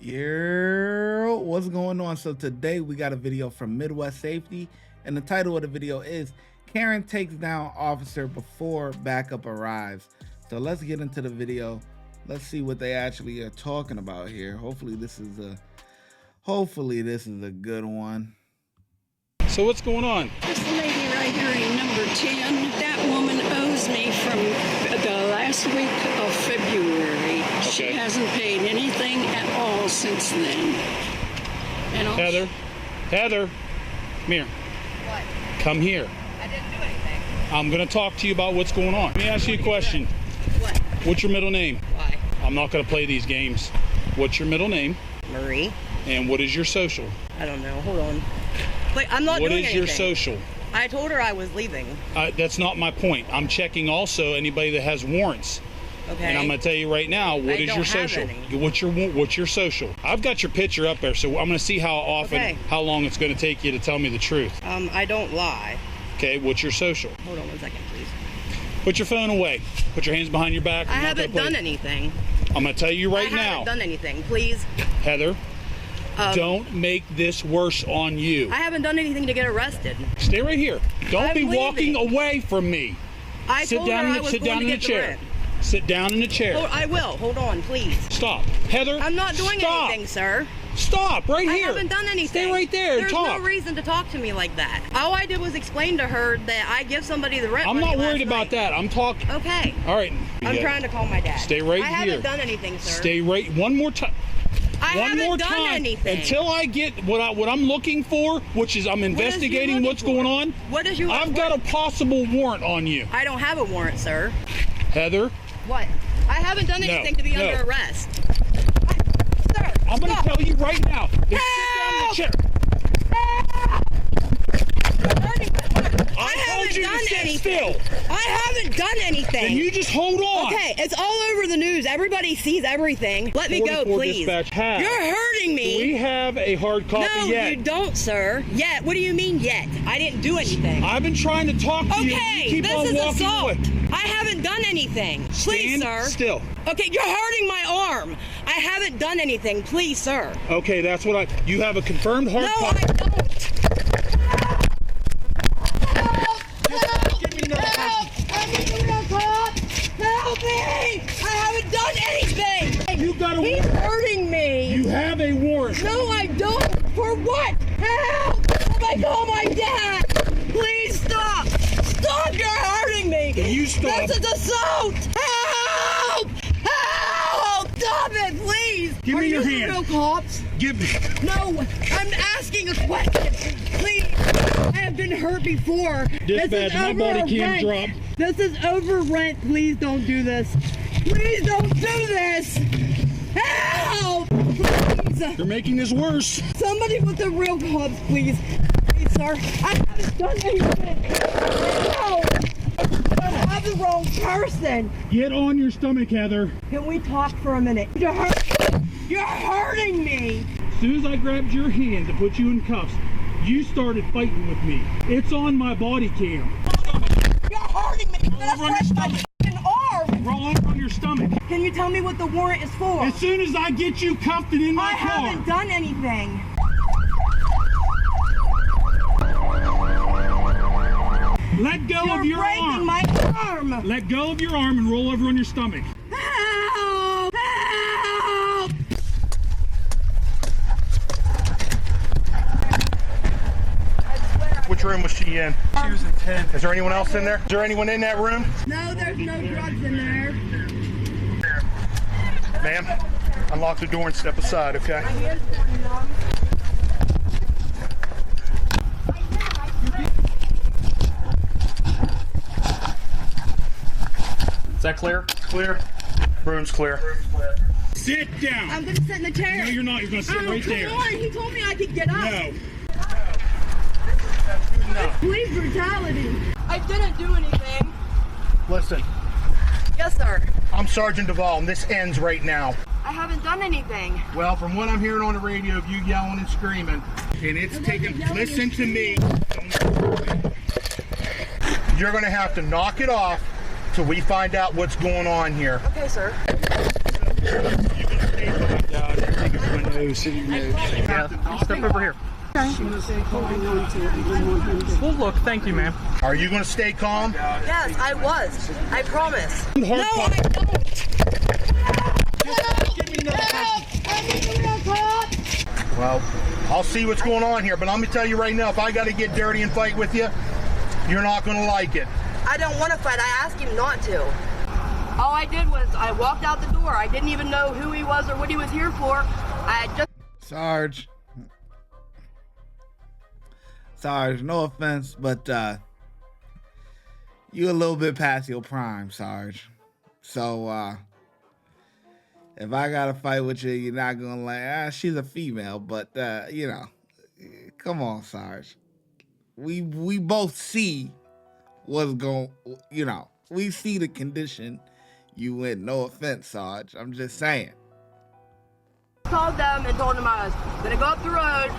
Girl, what's going on? So today we got a video from Midwest Safety, and the title of the video is Karen takes down officer before backup arrives. So let's get into the video. Let's see what they actually are talking about here. Hopefully this is a good one. So what's going on? This lady right here in number 10, that woman owes me from the last week of February. Okay. She hasn't paid anything at all since then. And Heather, come here. What? Come here. I didn't do anything. I'm going to talk to you about what's going on. Let me ask you a question. What? What's your middle name? Why? I'm not going to play these games. What's your middle name? Marie? And what is your social? I don't know. Hold on. Wait, I'm not doing anything. What is your social? I told her I was leaving. That's not my point. I'm checking also anybody that has warrants. Okay. And I'm going to tell you right now, what is your social? What's your social? I've got your picture up there, so I'm going to see how long it's going to take you to tell me the truth. I don't lie. Okay, what's your social? Hold on one second, please. Put your phone away. Put your hands behind your back. I haven't done anything. I'm going to tell you right now. I haven't done anything, please. Heather, don't make this worse on you. I haven't done anything to get arrested. Stay right here. Don't be walking leaving. away from me. Sit down in the chair. Sit down in the chair. Oh, I will. Hold on, please. Stop. Heather, I'm not doing anything, sir. Stop right here. I haven't done anything. Stay right there and talk. There's no reason to talk to me like that. All I did was explain to her that I give somebody the rent I'm money not worried about that. I'm talking. Okay. All right. I'm trying to call my dad. Stay right here. I haven't done anything, sir. Stay right. One more time. I haven't done anything. Until I get what I'm looking for, which is I'm investigating what's going on. What is you? I've got a possible warrant on you. I don't have a warrant, sir. Heather. What? I haven't done anything to be under arrest. Sir, I'm going to tell you right now. Sit down in the chair. I told you to sit still. I haven't done anything. Then you just hold on. Okay, it's all over the news. Everybody sees everything. Let me go, please. Dispatch has. You're hurting me. Do we have a hard copy yet? No, you don't, sir. Yet. What do you mean yet? I didn't do anything. I've been trying to talk to you. Okay, Keep this on is walking assault. away. I haven't done anything. Please, Stand sir. still. Okay, you're hurting my arm. I haven't done anything. Please, sir. Okay, that's what you have a confirmed hard copy. No, I don't. Help me! I haven't done anything! He's hurting me! You have a warrant! No, I don't! For what? Help! Oh my God, my dad! Please stop! Stop! You're hurting me! You stop! This is assault! Help! Help! Stop it, please! Give me your hand! Are you the real cops? Give me... No! I'm asking a question! Please! I have been hurt before! Dispatch, my body cam dropped. This is over rent. Please don't do this. Please don't do this. Help! Please. You're making this worse. Somebody with the real cops, please. Please, sir. I haven't done anything. No! I have the wrong person. Get on your stomach, Heather. Can we talk for a minute? You're hurting me. As soon as I grabbed your hand to put you in cuffs, you started fighting with me. It's on my body cam. You're hurting me. Roll over on your stomach. Arm. Roll over on your stomach. Can you tell me what the warrant is for? As soon as I get you cuffed and in my car. I haven't done anything. Let go of your arm. You're breaking my arm. Let go of your arm and roll over on your stomach. Help! Help! Which room was she in? She was in 10. Is there anyone else in there? Is there anyone in that room? No, there's no drugs in there. Ma'am, unlock the door and step aside, okay? Is that clear? Clear. Room's clear. Sit down. I'm gonna sit in the chair. No, you're not. You're gonna sit right there. Come on. He told me I could get up. No. Police brutality. I didn't do anything. Listen, Yes, sir. I'm Sergeant Duvall, and this ends right now. I haven't done anything. Well, from what I'm hearing on the radio of you yelling and screaming, and it's taking, listen to me. You're gonna have to knock it off till we find out what's going on here. Okay, sir. You're gonna stay behind. Take his window nose. Yeah, step over here. Well, look, thank you, ma'am. Are you going to stay calm? Yes, I was. I promise. No, I don't. Well, I'll see what's going on here, but let me tell you right now, if I got to get dirty and fight with you, you're not going to like it. I don't want to fight. I asked him not to. All I did was I walked out the door. I didn't even know who he was or what he was here for. I just... Sarge, no offense, but you a little bit past your prime, Sarge. So if I gotta fight with you, you're not gonna like, she's a female, but you know, come on, Sarge. We both see what's going, you know, we see the condition you in. No offense, Sarge. I'm just saying. Called them and told them I was gonna go up the road,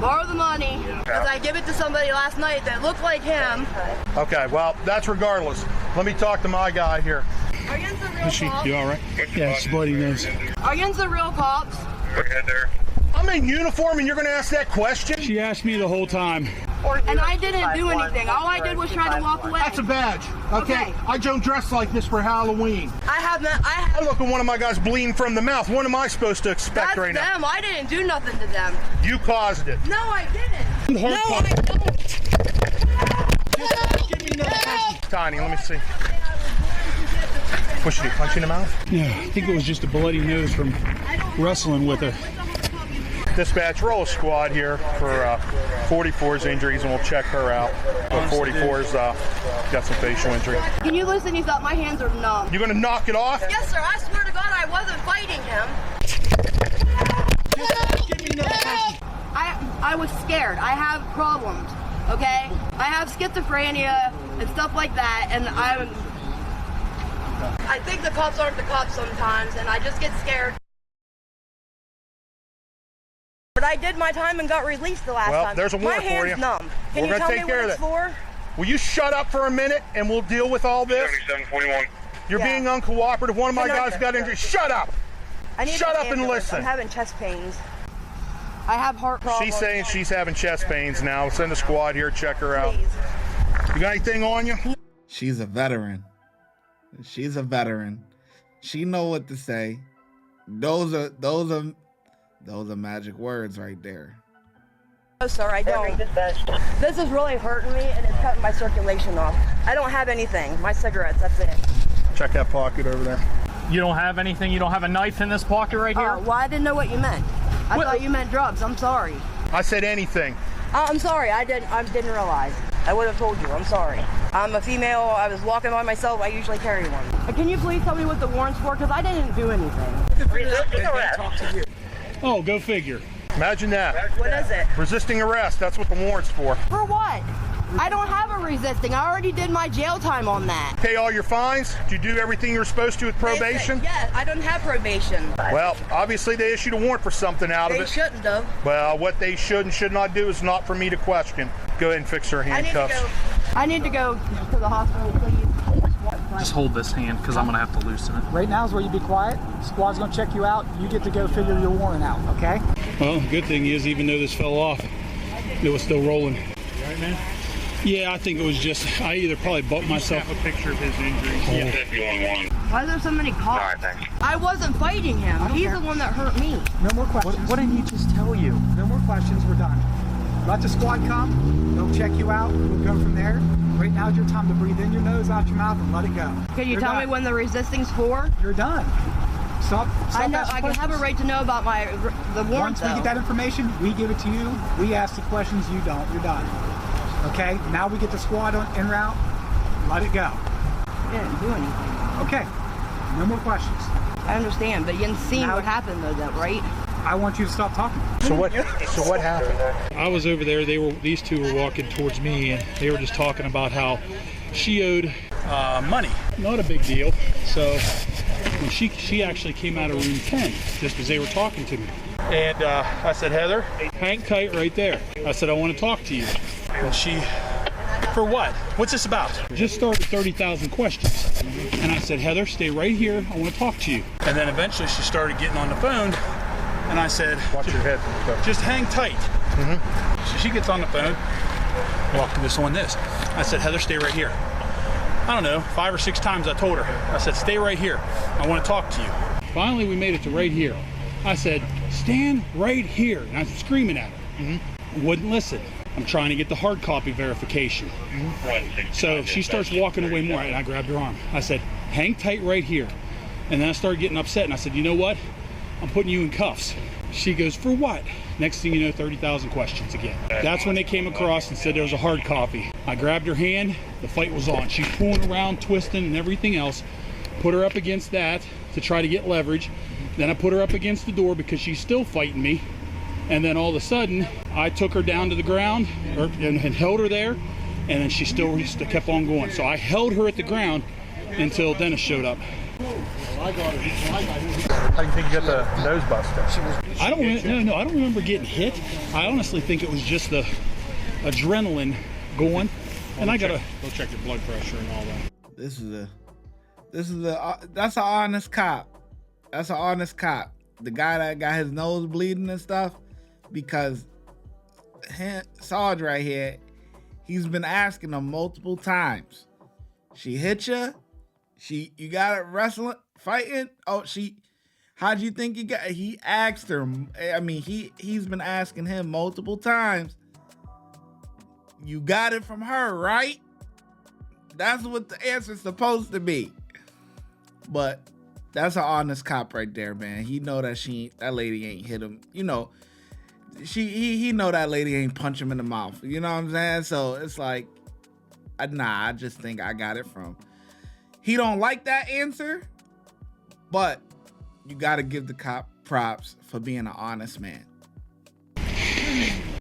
borrow the money, because I give it to somebody last night that looked like him. Okay, well, that's regardless. Let me talk to my guy here. Are you the real cops? You all right? Yeah, it's bloody nose. Are you the real cops? Okay, there. I'm in uniform and you're going to ask that question? She asked me the whole time. And I didn't do anything. All I did was try to walk away. That's a badge, okay? I don't dress like this for Halloween. I look at one of my guys bleeding from the mouth. What am I supposed to expect right now? That's them. I didn't do nothing to them. You caused it. No, I didn't. No, I don't. Just give me another person. Tiny, let me see. What should he punch you in the mouth? Yeah, I think it was just a bloody nose from wrestling with her. Dispatch, roll a squad here for 44's injuries, and we'll check her out. But 44's got some facial injury. Can you listen? He's up. My hands are numb. You're gonna knock it off? Yes, sir. I swear to God, I wasn't fighting him. Just give me another person. I was scared. I have problems. Okay, I have schizophrenia and stuff like that, and I think the cops aren't the cops sometimes, and I just get scared. But I did my time and got released the last time. Well, there's a warrant for you. My hand's numb. Can you tell me what it's for? Will you shut up for a minute and we'll deal with all this? 7741. You're being uncooperative. One of my guys got injured. Shut up! Shut up and listen. I'm having chest pains. I have heart problems. She's saying she's having chest pains now. Send a squad here, check her out. You got anything on you? She's a veteran. She's a veteran. She know what to say. Those are magic words right there. No, sir, I don't. This is really hurting me, and it's cutting my circulation off. I don't have anything. My cigarettes, that's it. Check that pocket over there. You don't have anything? You don't have a knife in this pocket right here? Well, I didn't know what you meant. I thought you meant drugs. I'm sorry. I said anything. I'm sorry. I didn't realize. I would have told you. I'm sorry. I'm a female. I was walking by myself. I usually carry one. Can you please tell me what the warrant's for? Because I didn't do anything. Resisting arrest. Oh, go figure. Imagine that. What is it? Resisting arrest. That's what the warrant's for. For what? I don't have a resisting. I already did my jail time on that. Pay all your fines? Did you do everything you were supposed to with probation? Yeah, I don't have probation. Well, obviously they issued a warrant for something out of it. They shouldn't have. Well, what they should and should not do is not for me to question. Go ahead and fix her handcuffs. I need to go to the hospital, please. Just hold this hand, because I'm going to have to loosen it. Right now is where you be quiet. Squad's going to check you out. You get to go figure your warrant out, okay? Well, the good thing is, even though this fell off, it was still rolling. You all right, man? Yeah, I think it was just, I either probably bumped myself. Snap a picture of his injuries. Yeah. Why are there so many cops? All right, thanks. I wasn't fighting him. He's the one that hurt me. No more questions. What did he just tell you? No more questions. We're done. Let the squad come. They'll check you out. We'll go from there. Right now is your time to breathe in your nose, out your mouth, and let it go. Can you tell me when the resisting's for? You're done. Stop I know. I can have a right to know about the warrant. Once we get that information, we give it to you. We ask the questions. You don't. You're done. Okay. Now we get the squad en route. Let it go. I didn't do anything. Okay. No more questions. I understand, but you didn't see what happened though, right? I want you to stop talking. So what happened? I was over there. These two were walking towards me, and they were just talking about how she owed money. Not a big deal. So when she actually came out of room 10, just as they were talking to me. And I said, Heather, hang tight right there. I said, I want to talk to you. And she, for what? What's this about? Just started 30,000 questions. And I said, Heather, stay right here. I want to talk to you. And then eventually she started getting on the phone. And I said, Watch your head. just hang tight. So she gets on the phone, walking this on this. I said, Heather, stay right here. I don't know, 5 or 6 times I told her. I said, stay right here. I want to talk to you. Finally, we made it to right here. I said, stand right here. And I'm screaming at her. Wouldn't listen. I'm trying to get the hard copy verification. So she starts walking away more, and I grabbed her arm. I said, hang tight right here. And then I started getting upset, and I said, you know what? I'm putting you in cuffs. She goes, for what? Next thing you know, 30,000 questions again. That's when they came across and said there was a hard copy. I grabbed her hand, the fight was on. She's pulling around, twisting, and everything else. Put her up against that to try to get leverage. Then I put her up against the door because she's still fighting me. And then all of a sudden, I took her down to the ground and held her there, and then she still kept on going. So I held her at the ground until Dennis showed up. How do you think you got the nose busted? I don't remember getting hit. I honestly think it was just the adrenaline going, and I gotta go check your blood pressure and all that. That's an honest cop. That's an honest cop. The guy that got his nose bleeding and stuff, because Sarge right here, he's been asking him multiple times. She hit you? You got it wrestling, fighting? Oh, how'd you think you got? He asked her. I mean, he's been asking him multiple times. You got it from her, right? That's what the answer's supposed to be. But that's an honest cop right there, man. He know that that lady ain't hit him. You know, he know that lady ain't punch him in the mouth. You know what I'm saying? So it's like, I just think I got it from. He don't like that answer, but you got to give the cop props for being an honest man.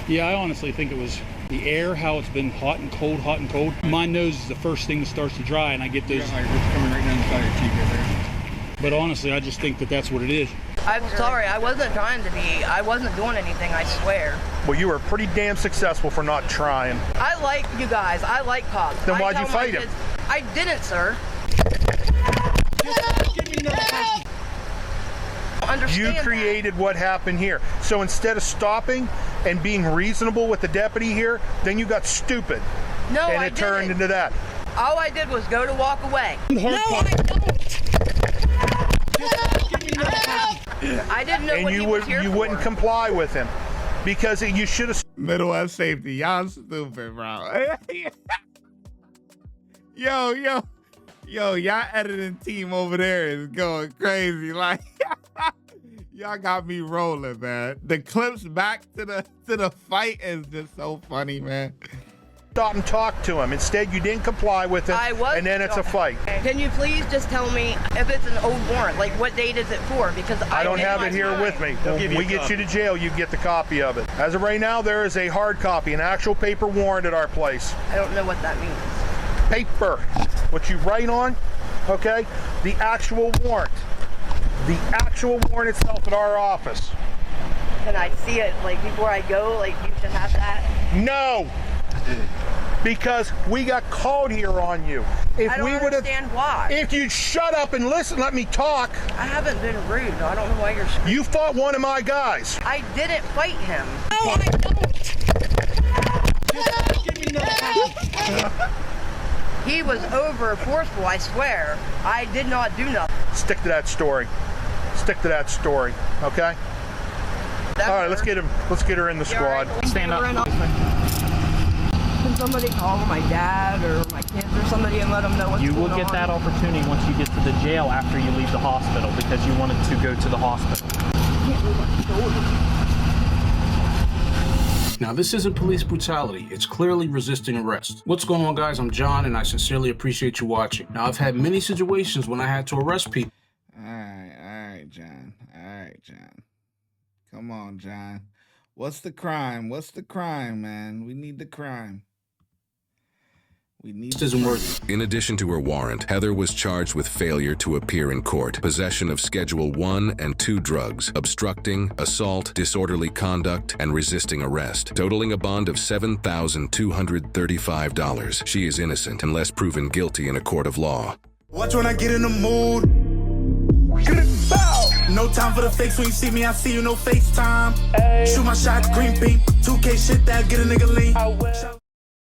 Yeah, I honestly think it was the air, how it's been hot and cold, hot and cold. My nose is the first thing that starts to dry, and I get those. Coming right down the side of your cheek right there. But honestly, I just think that that's what it is. I'm sorry, I wasn't doing anything, I swear. Well, you were pretty damn successful for not trying. I like you guys, I like cops. Then why'd you fight him? I didn't, sir. You created what happened here. So instead of stopping and being reasonable with the deputy here, then you got stupid. No, and it turned into that. All I did was go to walk away. No, I don't. I didn't know what he was here for. You wouldn't comply with him because you should have. Midwest Safety, y'all stupid, bro. Yo, y'all editing team over there is going crazy. Like, y'all got me rolling, man. The clips back to the fight is just so funny, man. Stop and talk to him. Instead, you didn't comply with him, and then it's a fight. Can you please just tell me if it's an old warrant? Like, what date is it for? Because I don't have it here with me. When we get you to jail, you get the copy of it. As of right now, there is a hard copy, an actual paper warrant at our place. I don't know what that means. Paper, what you write on, okay? The actual warrant. The actual warrant itself at our office. Can I see it, like, before I go? Like, you should have that? No! Because we got called here on you. I don't understand why. If you'd shut up and listen, let me talk. I haven't been rude. I don't know why you're screaming. You fought one of my guys. I didn't fight him. No, I don't. He was over forceful, I swear. I did not do nothing. Stick to that story. Stick to that story, okay? All right, let's get her in the squad. Right. Stand up. Can somebody call my dad or my kids or somebody and let them know what's going on? You will get that opportunity once you get to the jail after you leave the hospital because you wanted to go to the hospital. Now, this isn't police brutality. It's clearly resisting arrest. What's going on, guys? I'm John, and I sincerely appreciate you watching. Now, I've had many situations when I had to arrest people. All right, John. Come on, John. What's the crime? What's the crime, man? We need the crime. In addition to her warrant, Heather was charged with failure to appear in court, possession of Schedule 1 and 2 drugs, obstructing, assault, disorderly conduct, and resisting arrest, totaling a bond of $7,235. She is innocent unless proven guilty in a court of law. Watch when I get in the mood. No time for the fakes. When you see me, I see you, no FaceTime. Shoot my shot, green beam. 2K shit that get a nigga lean.